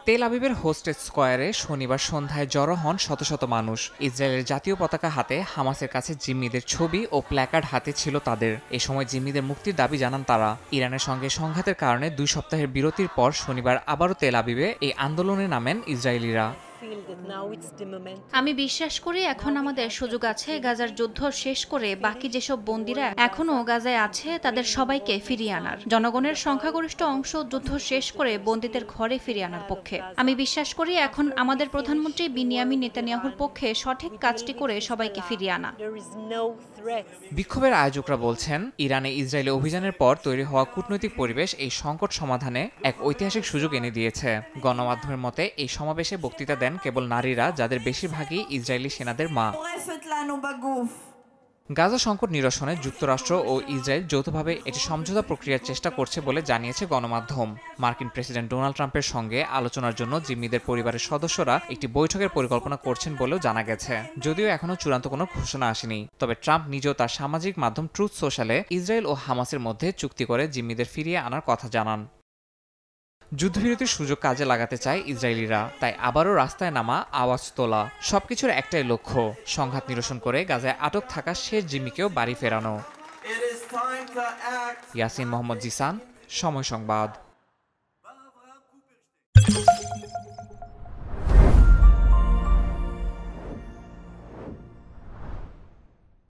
তেল আবিবের হোস্টেস স্কয়ারে শনিবার সন্ধ্যায় জড়ো হন শত শত মানুষ। ইসরায়েলের জাতীয় পতাকা হাতে, হামাসের কাছে জিম্মিদের ছবি ও প্ল্যাকার্ড হাতে ছিল তাদের। এ সময় জিম্মিদের মুক্তির দাবি জানান তারা। ইরানের সঙ্গে সংঘাতের কারণে 2 সপ্তাহের বিরতির পর শনিবার আবারও তেল আবিবে এই আন্দোলনে নামেন ইসরায়েলিরা। আমি বিশ্বাস করি এখন আমাদের সুযোগ আছে গাজার যুদ্ধ শেষ করে বাকি যেসব বন্দীরা এখনো গাজায় আছে তাদের সবাইকে ফিরিয়ে আনার। জনগণের সংখ্যাগরিষ্ঠ অংশ যুদ্ধ শেষ করে বন্দীদের ঘরে ফিরিয়ে আনার পক্ষে। আমি বিশ্বাস করি এখন আমাদের প্রধানমন্ত্রী বিনিয়ামিন নেতানিয়াহুর পক্ষে সঠিক কাজটি করে সবাইকে ফিরিয়ে আনা। বিক্ষোভের আয়োজকরা বলছেন, ইরানে ইসরায়েলি অভিযানের পর তৈরি হওয়া কূটনৈতিক পরিবেশ এই সংকট সমাধানে এক ঐতিহাসিক সুযোগ এনে দিয়েছে। গণমাধ্যমের মতে এই সমাবেশে বক্তৃতা দেন কেবল নারীরা, যাদের বেশিরভাগই ইসরায়েলি সেনাদের মা। গাজা সংকট নিরসনে যুক্তরাষ্ট্র ও ইসরায়েল যৌথভাবে একটি সমঝোতা প্রক্রিয়ার চেষ্টা করছে বলে জানিয়েছে গণমাধ্যম। মার্কিন প্রেসিডেন্ট ডোনাল্ড ট্রাম্পের সঙ্গে আলোচনার জন্য জিম্মিদের পরিবারের সদস্যরা একটি বৈঠকের পরিকল্পনা করছেন বলেও জানা গেছে। যদিও এখনো চূড়ান্ত কোনো ঘোষণা আসেনি, তবে ট্রাম্প নিজেও তার সামাজিক মাধ্যম ট্রুথ সোশ্যালে ইসরায়েল ও হামাসের মধ্যে চুক্তি করে জিম্মিদের ফিরিয়ে আনার কথা জানান। যুদ্ধবিরতির সুযোগ কাজে লাগাতে চায় ইসরায়েলিরা, তাই আবারও রাস্তায় নামা, আওয়াজ তোলা, সবকিছুর একটাই লক্ষ্য, সংঘাত নিরসন করে গাজায় আটক থাকা শেষ জিম্মিকেও বাড়ি ফেরানো। ইয়াসিন মোহাম্মদ জিসান, সময় সংবাদ।